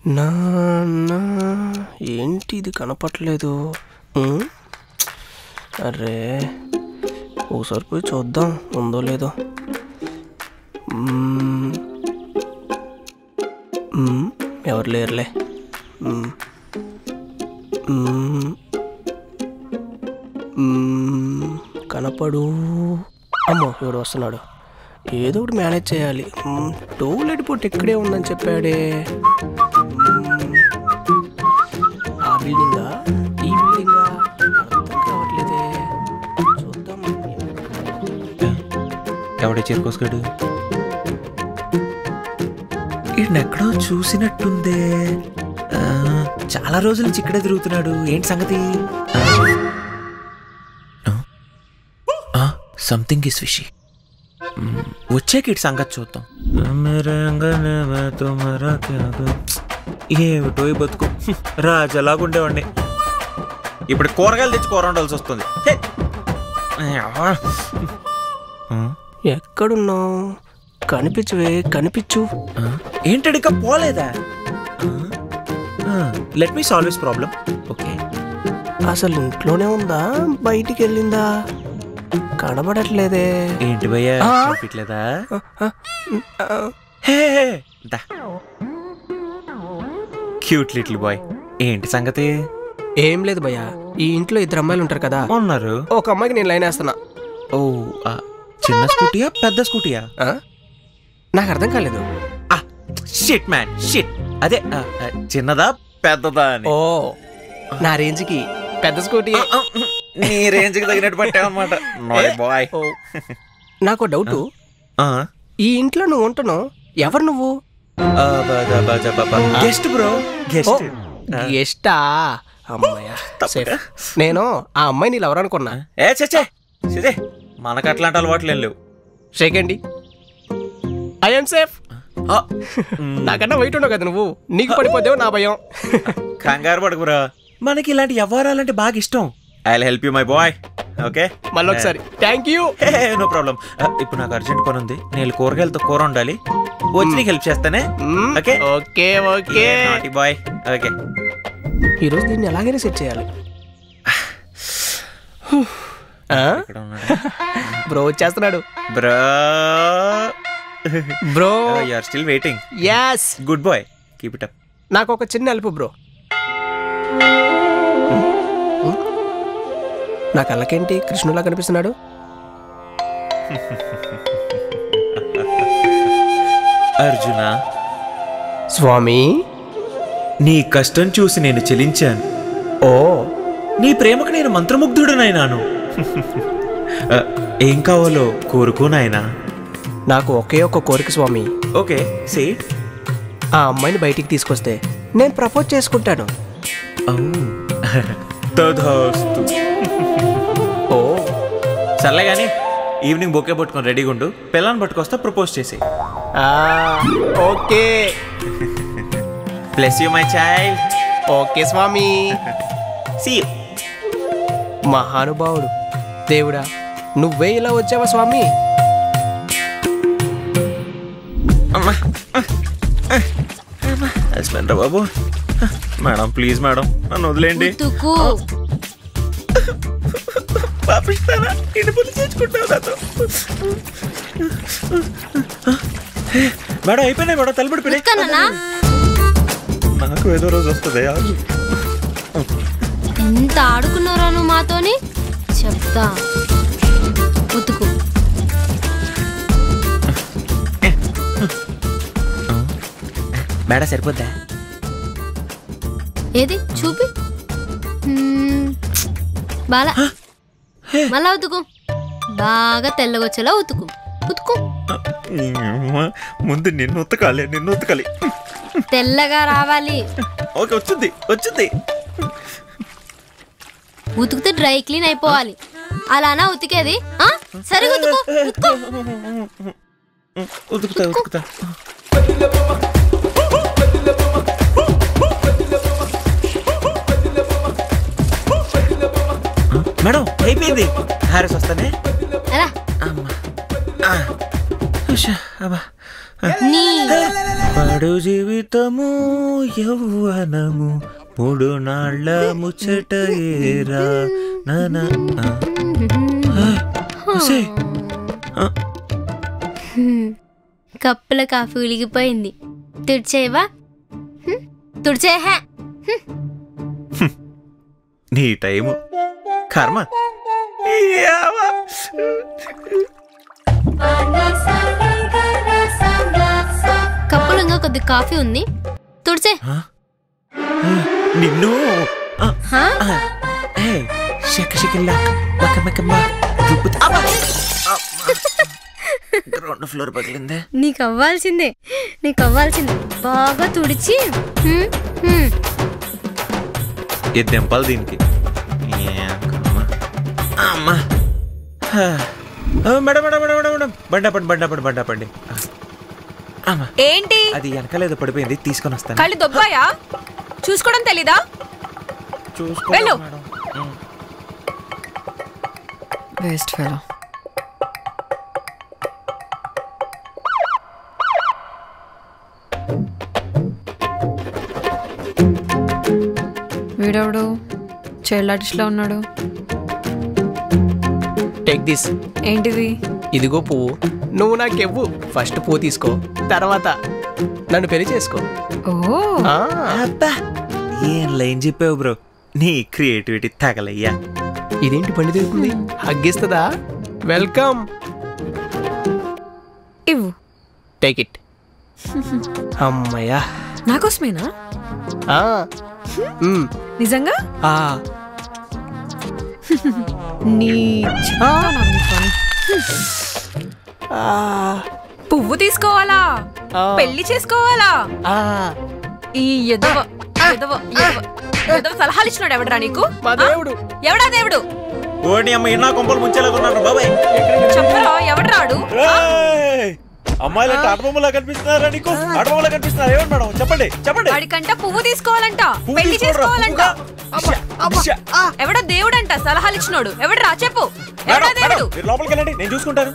నాన్న ఏంటి ఇది కనపట్లేదు? అరే ఒకసారి పోయి చూద్దాం ఉందో లేదో. ఎవరు లేరులే. కనపడు. అమ్మో ఎవడు వస్తున్నాడు. ఏదో ఒకటి మేనేజ్ చేయాలి. టోలెట్ పోటీ ఇక్కడే ఉందని చెప్పాడే. ఆ బిల్డింగా ఈ బిల్డింగా అర్థం కావట్లేదే. చూద్దాం. ఎవడే చేరుకోసగాడు? ఈయనెక్కడో చూసినట్టుందే. చాలా రోజుల నుంచి ఇక్కడే తిరుగుతున్నాడు. ఏంటి సంగతి? Something is fishy. వచ్చాక ఇటు సంగతి చూద్దాం. ఏమిటో ఈ బతుకు. రాజలాగుండేవాడిని. ఇప్పుడు కూరగాయలు తెచ్చి కూర వండాల్సి వస్తుంది. ఎక్కడున్నావు? కనిపించవే, కనిపించు. ఏంటండి ఇంకా పోలేదా? Let me solve this problem. Okay, అసలు ఇంట్లోనే ఉందా బయటికి వెళ్ళిందా? కనబడట్లేదే. ఏంటి భయ్యా కనిపించలేదా? Cute little boy. ఏంటి సంగతి? ఏం లేదు భయ్యా, ఈ ఇంట్లో ఇద్దరు అమ్మాయిలు ఉంటారు కదా. ఉన్నారు. ఒక అమ్మాయికి నేను లైన్ వేస్తున్నా. ఓ, చిన్న స్కూటీయా పెద్ద స్కూటీయా? నాకు అర్థం కాలేదు. Shit man shit. అదే చిన్నదా పెద్దదా అని. ఓ, నా రేంజ్కి పెద్ద స్కూటీ. నీ రేంజ్కి తగినట్టు పట్టావన్నమాట. బాయ్, నాకు డౌట్. ఈ ఇంట్లో నువ్వు ఉంటున్నావు, ఎవరు నువ్వు? Guest bro. గెస్ట్. గెస్టా? అమ్మాయ్యా, నేను ఆ అమ్మాయి నీళ్ళు ఎవరు అనుకున్నా. చే మనకు అట్లాంటి అలవాట్లు ఏం లేవు. Second I'm safe. నాకన్నా వెయిట్ ఉండవు కదా నువ్వు. నీకు పడిపోతావు నా భయం. కంగారు పడకురా, మనకి ఇలాంటి వ్యవహారాలంటే బాగా ఇష్టం. I will help you my boy. Okay, మళ్ళీ ఒకసారి థ్యాంక్ యూ. No problem. ఇప్పుడు నాకు అర్జెంట్ పని ఉంది. నేను కూరగాయలతో కూర ఉండాలి. వచ్చి నీకు హెల్ప్ చేస్తానే. Okay okay okay bye. Okay, ఈరోజు దీన్ని ఎలాగైనా సెట్ చేయాలి. బ్రో వచ్చేస్తున్నాడు. Bro bro you are still waiting. yes good boy, keep it up. నాకు ఒక చిన్న హెల్ప్ బ్రో. నా కళ్ళకేంటి కృష్ణులా కనిపిస్తున్నాడు? అర్జున, స్వామి నీ కష్టం చూసి నేను చెలించాను. ఓ, నీ ప్రేమకు నేను మంత్రముగ్ధుడనైనాను. ఏం కావాలో కోరుకో నాయనా. నాకు ఒకే ఒక్క కోరిక స్వామి. ఓకే, సే. ఆ అమ్మాయిని బయటికి తీసుకొస్తే నేను ప్రపోజ్ చేసుకుంటాను. తదాస్తు. ఓ సర్లే కానీ ఈవినింగ్ బొకే పట్టుకొని రెడీగా ఉండు. పిల్లని పట్టుకొస్తా, ప్రపోజ్ చేసి. Okay. Bless you my child. Okay స్వామి. See you. మహానుభావుడు దేవుడా, నువ్వే ఇలా వచ్చావా స్వామి? అసలు బాబు. మేడం ప్లీజ్ మేడం, నన్ను వదిలేండి. పాపిస్తానా? మేడం అయిపోయినాయి మేడం, తలపడిపోయినాయి. నాకు ఏదో రోజు వస్తుంది. ఎంత ఆడుకున్నారా నువ్వు మాతోని? చెప్తా, ఉతుకు. మేడం సరిపోద్దా? ఏది చూపి. బాలా మళ్ళా ఉతుకు. బాగా తెల్లగొచ్చేలా ఉతుకు. ఉతుకు. ముందు నిన్ను ఉతకాలి, నిన్ను ఉతకాలి. తెల్లగా రావాలి. ఓకే, వచ్చింది వచ్చింది. ఉతుకుతే డ్రై క్లీన్ అయిపోవాలి. అలానా ఉతికేది? సరిగా ఉతుకు. ఉతుకుతా ఉతుకుతా. మేడం అయిపోయింది. హారస్ వస్తానే. నీ పాడు జీవితము యౌవనము 3 నాళ్ళ ముచ్చట ఏరా నానా కప్పుల కాఫీ ఉలిగిపోయింది. తుడిచేవా? తుడిచేహా. నీ టైము కర్మ. కప్పులు ఇంకా కొద్ది కాఫీ ఉంది, తుడిచే. నిన్ను గ్రౌండ్ ఫ్లోర్ పగిలిందే. నీకు అవ్వాల్సిందే, బాగా తుడిచి. దెంపాలి దీనికి. అమ్మా మేడం మేడం మేడం మేడం బండాపండి. ఏంటి అది వెనకాలేదో పడిపోయింది, తీసుకొని వస్తాను. కళ్ళు దొబ్బాయా? చూసుకోవడం తెలీదా? వెళ్ళు. Waste fellow. వీడెవడు చైల్డ్ ఆర్టిస్ట్ లో ఉన్నాడు? Take this. ఏంటిది? ఇదిగో పువ్వు, నువ్వు నాకెవ్వు. ఫస్ట్ పువ్వు తీసుకో, తర్వాత నన్ను పెళ్లి చేసుకో. ఓ అబ్బా, ఏం లైన్ చెప్పావు బ్రో, నీ క్రియేటివిటీ తగలయ్యా. ఇదేంటి పండి తిరుగుతుంది? హగ్గిస్తుందా? వెల్కమ్. ఇవ్వు. Take it. అమ్మయ్యా. నాకోసమేనా? నిజంగా? పువ్వు తీసుకోవాలా? పెళ్లి చేసుకోవాలా? ఈ ఎదవ సలహాలు ఇచ్చినాడు ఎవడరా నీకు? ఎవడా దేవుడు? ఓడి అమ్మ ఇన్నా కొంపలు ముంచేలాగున్నాడు బాబాయ్. చెప్పరా ఎవడరాడు? అమ్మాయిలు అంటే ఆటబొమ్మలా కనిపిస్తున్నారా నీకు? ఆటబొమ్మలా కనిపిస్తున్నారా? ఏమన్నా మేడం చెప్పండి. వాడికంట పువ్వు తీసుకోవాలంట, పెళ్లి చేసుకోవాలంట. ఎవడో దేవుడంట సలహాలు ఇచ్చినోడు. ఎవడరా చెప్పు? ఎవడా దేవుడు? లోపలికి వెళ్ళండి, నేను చూసుకుంటాను.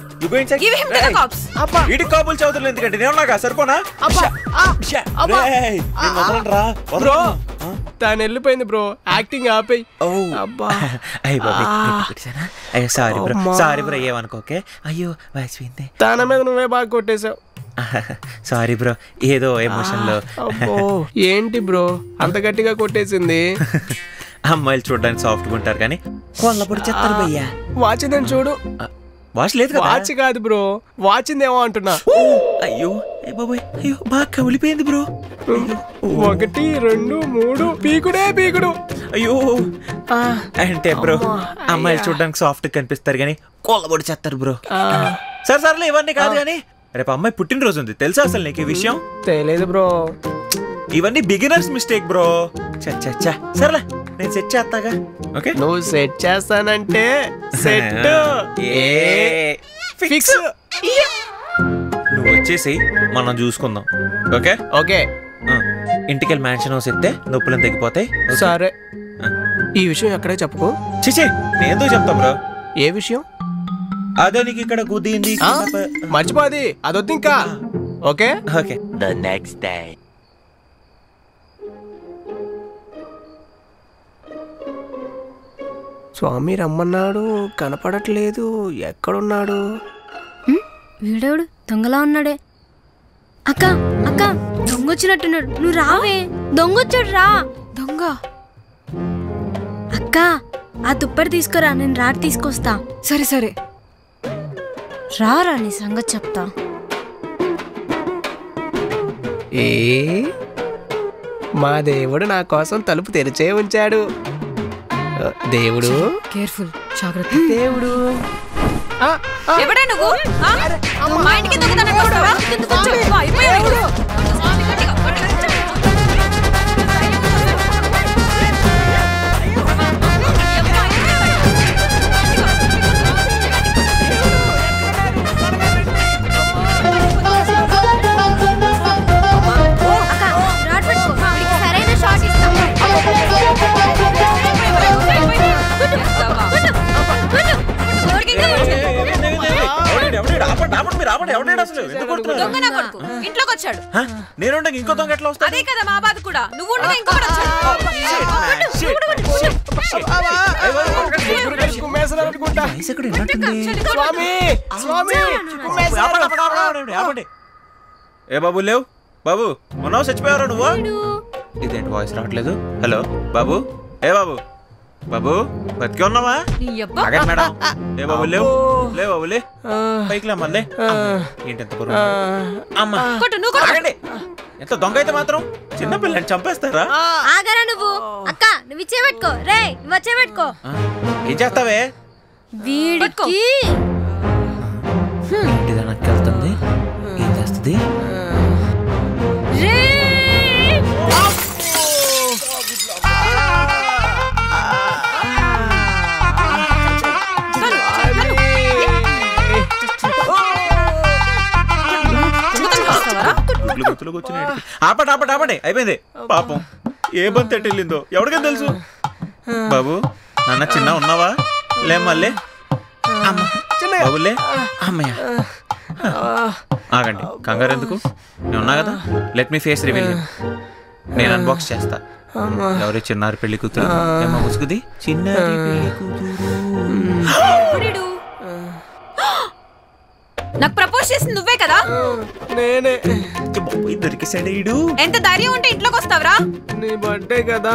వీడి కాపులు చదువుతులు ఎందుకంటే నేను నాకా సరిపోనా? తను వెళ్ళిపోయింది బ్రో, యాక్టింగ్ ఆపేయి. సారీ బ్రో, ఏమనుకోకే. అయ్యో వాసిపోయింది. తన మీద నువ్వే బాగా కొట్టేశావు. సారీ బ్రో, ఏదో ఎమోషన్ లో. ఏంటి బ్రో అంత గట్టిగా కొట్టేసింది? అమ్మాయిలు చూడడానికి సాఫ్ట్ గా ఉంటారు కానీ కొల్లపొడి చెప్తారు భయ్యా. వాచిందని చూడు. వాచ్ లేదు కదా? వాచ్ కాదు బ్రో, వాచిందేమో అంటున్నా. అయ్యో బాబాయ్, అయ్యో బాగా కమిలిపోయింది బ్రో. 1 2 3 పీకుడు. అయ్యో అంటే బ్రో, అమ్మాయిలు చూడడానికి సాఫ్ట్ కనిపిస్తారు కానీ కొల్లబొడి చేస్తారు బ్రో. సర్లే ఇవన్నీ కాదు కానీ రేపు అమ్మాయి పుట్టినరోజు ఉంది తెలుసా? అసలు నీకు ఈ విషయం తెలియదు బ్రో. ఇవన్నీ బిగినర్స్ మిస్టేక్ బ్రో. చచ్చా సర్లే, నేను సెట్ చేస్తాగా. ఓకే, నువ్వు సెట్ చేస్తానంటే సెట్ ఫిక్స్. నువ్వు వచ్చేసి మనం చూసుకుందాం. Okay okay. ఇంటికెళ్ళి మ్యాన్షన్ హౌస్ ఎత్తే నొప్పులను తగ్గిపోతాయి. సరే, ఈ విషయం ఎక్కడే చెప్పుకో. చిచి, నేను చెప్తా బ్రో. ఏ విషయం? అదే నీకు ఇక్కడ గుద్దింది. మర్చిపోది, అదొద్దు ఇంకా. Okay okay. The next day. Swami రమ్మన్నాడు, కనపడట్లేదు. ఎక్కడున్నాడు? వీడేవుడు దొంగలా ఉన్నాడే. అక్క దొంగొచ్చినట్టున్నాడు, నువ్వు రావే. దొంగొచ్చాడు, రా. దొంగ? అక్క ఆ దుప్పటి తీసుకురా, నేను రాట్ తీసుకొస్తా. సరే రారా, నీ సంగతి చెప్తా. మా దేవుడు నా కోసం తలుపు తెరిచే ఉంచాడు. దేవుడు కేర్ఫుల్, జాగ్రత్త. దేవుడు ఎవడా నువ్వు? మా ఇంటికి దొంగతనం చేస్తావా? అయిపోయాడు. దొంగ నా కొడుకు ఇంట్లోకి వచ్చాడు. నేను ఇంకో దొంగ ఎట్లా వస్తా? అదే కదా మా బాధ కూడా. నువ్వు ఉండగా ఇంకొకటి వచ్చాడు. ఏ బాబు లేవు బాబు, ఉన్నావు చచ్చిపోయారా నువ్వు? ఇదేంటి వాయిస్ రావట్లేదు? హలో బాబు, ఏ బాబు, బాబు బతికే ఉన్నావా? మేడం ఏ బాబు లేవు, లే బాబు లే, పైకి లేమ్మలే. ఏంటి ఎంత బరువు? అమ్మా ఎంత దొంగ అయితే మాత్రం చిన్నపిల్లని చంపేస్తారా? ఆగరా నువ్వు. అక్క నువ్వు ఇచ్చే పెట్టుకో. రే నువ్వు వచ్చే పెట్టుకో. ఏం చేస్తావే? వీడికి ఏంటిదా నాకు వెళ్తుంది? ఏం చేస్తుంది? ఆపండి అయిపోయింది. పాపం ఏ బంతి ఎటు వెళ్ళిందో ఎవరికైనా తెలుసు. బాబు నాన్న చిన్న ఉన్నావా? లేమ్మల్లే బాబులే. అమ్మయ్య ఆగండి, కంగారు ఎందుకు? నేను ఉన్నా కదా. Let me face reveal. నేను అన్బాక్స్ చేస్తా. ఎవరి చిన్నారి పెళ్లి కూతురు ఏమో ముసుగుది. చిన్నారి పెళ్లి కూతురు నాకు ప్రపోజ్ చేసింది నువ్వే కదా? నేనే. దొరికేసాడు. ఎంత ధైర్యం ఉంటే ఇంట్లోకి వస్తావరా? నీ బర్త్డే కదా,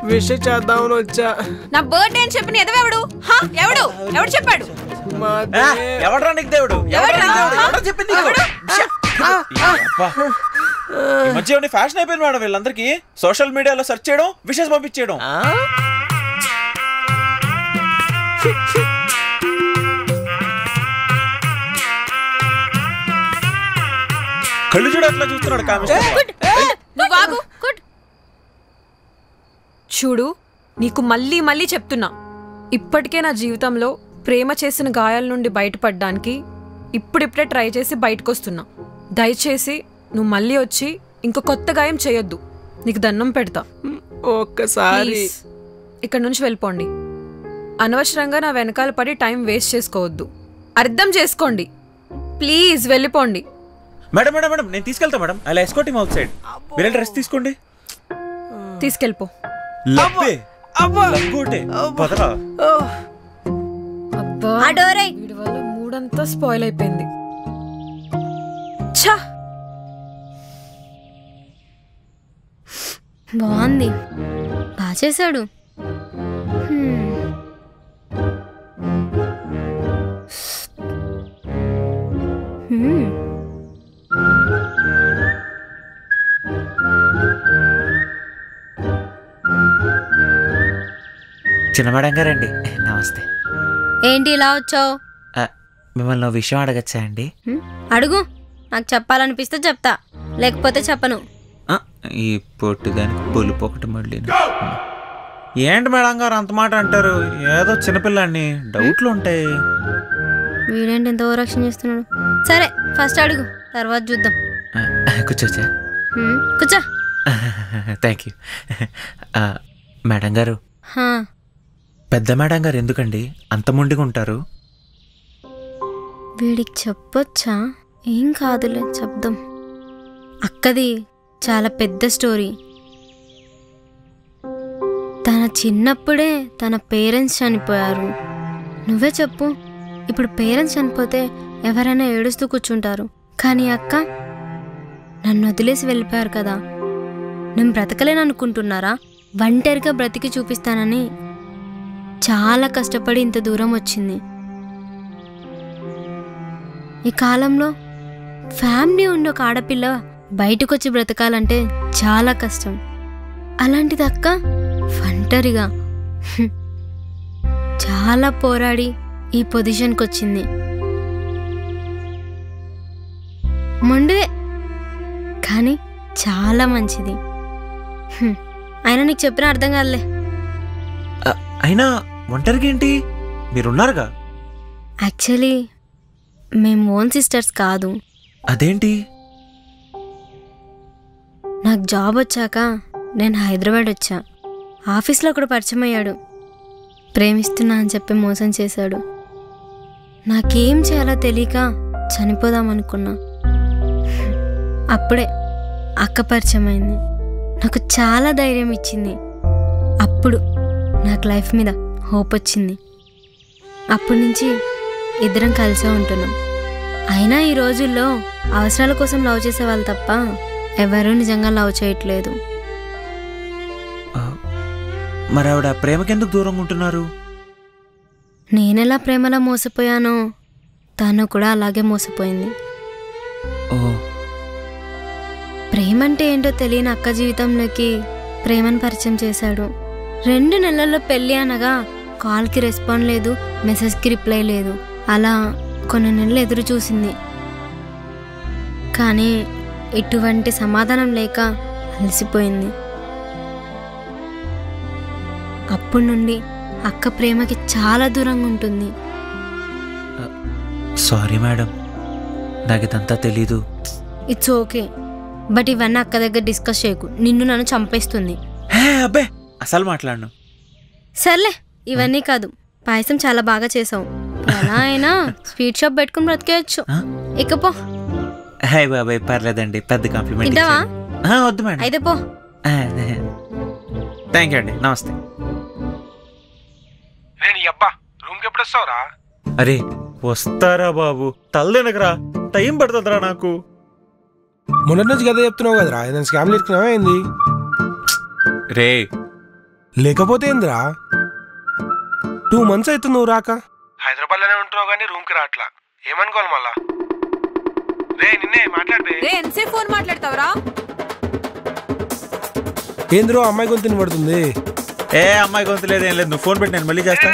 విష్ చేద్దామని వచ్చా. నా బర్త్డే అని చెప్పిన ఎదవెవడు? ఎవడు చెప్పాడు? ఎవడ్రా నీకు దేవుడు? చెప్పింది మంచిగా ఫ్యాషన్ అయిపోయింది మేడం వీళ్ళందరికీ. సోషల్ మీడియాలో సెర్చ్ చేయడం, విషెస్ పంపించేయడం. కళ్ళు చూడ అట్లా చూస్తున్నాడు. చూడు, నీకు మళ్ళీ మళ్ళీ చెప్తున్నా, ఇప్పటికే నా జీవితంలో ప్రేమ చేసిన గాయాల నుండి బయటపడడానికి ఇప్పుడిప్పుడే ట్రై చేసి బయటకు వస్తున్నా. దయచేసి నువ్వు మళ్ళీ వచ్చి ఇంకో కొత్త గాయం చేయొద్దు. నీకు దండం పెడతా. ఒక్కసారి ఇక్కడ నుంచి వెళ్ళిపోండి. అనవసరంగా నా వెనకాల పడి టైం వేస్ట్ చేసుకోవద్దు. అర్థం చేసుకోండి ప్లీజ్. వెళ్ళిపోండి. మేడం మేడం మేడం నేను తీసుకెళ్తా మేడం. అలా ఎస్కోట్ హిమ్ అవుట్ సైడ్. మీరు డ్రెస్ తీసుకోండి. తీసుకెళ్ళిపో. వీడి వల్ల మూడంతా స్పాయిల్ అయిపోయింది. బాగుంది, బాగా చేశాడు. చిన్న మేడం గారండి, నమస్తే. ఏంటి ఇలా వచ్చావు? మిమ్మల్ని విషయం అడగచ్చా అండి? అడుగు. నాకు చెప్పాలనిపిస్తే చెప్తా, లేకపోతే చెప్పను. ఈ పొట్టుదానికి పొలుపు ఒకటి మళ్ళీ. ఏంటి మేడం గారు అంత మాట అంటారు? ఏదో చిన్నపిల్లాన్ని, డౌట్లు ఉంటాయి. వీడేంటి ఎంత ఓవరాక్షన్ చేస్తున్నాడు? సరే ఫస్ట్ అడుగు, తర్వాత చూద్దాం. కూర్చోచ్చా? కూర్చో. Thank you. మేడం గారు, పెద్ద మేడం గారు ఎందుకండి అంత మొండిగా ఉంటారు? వీడికి చెప్పొచ్చా? ఏం కాదులే, చెప్దాం. అక్కది చాలా పెద్ద స్టోరీ. తన చిన్నప్పుడే తన పేరెంట్స్ చనిపోయారు. నువ్వే చెప్పు, ఇప్పుడు పేరెంట్స్ చనిపోతే ఎవరైనా ఏడుస్తూ కూర్చుంటారు. కానీ అక్క నన్ను వదిలేసి వెళ్ళిపోయారు కదా. నేను బ్రతకలేను అనుకుంటున్నారా? ఒంటరిగా బ్రతికి చూపిస్తానని చాలా కష్టపడి ఇంత దూరం వచ్చింది. ఈ కాలంలో ఫ్యామిలీ ఉండి ఒక ఆడపిల్ల బయటకు వచ్చి బ్రతకాలంటే చాలా కష్టం. అలాంటిది అక్క ఒంటరిగా చాలా పోరాడి ఈ పొజిషన్కి వచ్చింది. మొండిదే కానీ చాలా మంచిది. అయినా నీకు చెప్పినా అర్థం కాదులే. అయినా ఒంటరిగా ఏంటి, మీరున్నారుగా. యాక్చువల్లీ మేము ఓన్ సిస్టర్స్ కాదు. అదేంటి? నాకు జాబ్ వచ్చాక నేను హైదరాబాద్ వచ్చా. ఆఫీస్లో ఒకడు పరిచయం అయ్యాడు. ప్రేమిస్తున్నా అని చెప్పి మోసం చేశాడు. నాకేం చేయాలో తెలియక చనిపోదామనుకున్నా. అప్పుడే అక్క పరిచయం అయింది. నాకు చాలా ధైర్యం ఇచ్చింది. అప్పుడు నాకు లైఫ్ మీద హోప్ వచ్చింది. అప్పటి నుంచి ఇద్దరం కలిసే ఉంటున్నాం. అయినా ఈ రోజుల్లో అవసరాల కోసం లవ్ చేసేవాళ్ళు తప్ప ఎవరూ నిజంగా లవ్ చేయట్లేదు. మరి ఆవిడ ప్రేమకెందుకు దూరంగా ఉంటున్నారు? నేనెలా ప్రేమలో మోసపోయానో తను కూడా అలాగే మోసపోయింది. ప్రేమ అంటే ఏంటో తెలియని అక్క జీవితంలోకి ప్రేమను పరిచయం చేశాడు. 2 నెలల్లో పెళ్ళి అనగా కాల్కి రెస్పాండ్ లేదు, మెసేజ్కి రిప్లై లేదు. అలా కొన్ని నెలలు ఎదురు చూసింది. కానీ ఎటువంటి సమాధానం లేక అలసిపోయింది. అప్పటి నుండి అక్క ప్రేమకి చాలా దూరంగా ఉంటుంది. సారీ మేడం, నాకు ఇదంతా తెలీదు. ఇట్స్ ఓకే, బట్ ఇవన్నీ అక్క దగ్గర డిస్కస్ చేయకు, నిన్ను నన్ను చంపేస్తుంది. అబ్బే అసలు మాట్లాడను. సర్లే, ఇవన్నీ కాదు, పాయసం చాలా బాగా చేసావు. ఎలా అయినా స్వీట్ షాప్ పెట్టుకుని బ్రతికేయచ్చు. ఇకపో. హాయ్ బాబాయ్, పర్లేదండి, పెద్ద కాంప్లిమెంట్. ఇద్దావా? వద్దు మేడం. అయితే పో. థ్యాంక్ యూ అండి, నమస్తే. అరే వస్తారా బాబు, తల్లెనకరా, టైం పడుతుందిరా నాకు. మొన్నటి నుంచి కదా చెప్తున్నావు కదరా, ఏదైనా స్కామ్ ఇరుకున్నావా ఏంది? రే లేకపోతే ఏందిరా, 2 months అవుతుంది నువ్వు రాక. హైదరాబాద్లోనే ఉంటున్నావు కానీ రూమ్కి రాట్లా, ఏమనుకోవాలి మళ్ళా? రే నిన్నే మాట్లాడితే ఎంతసేపు ఫోన్ మాట్లాడతావురా? ఏంద్రో అమ్మాయి గొంతు పడుతుంది. ఏ అమ్మాయి గొంతు లేదు, ఏం లేదు, నువ్వు ఫోన్ పెట్టి నేను మళ్ళీ చేస్తా.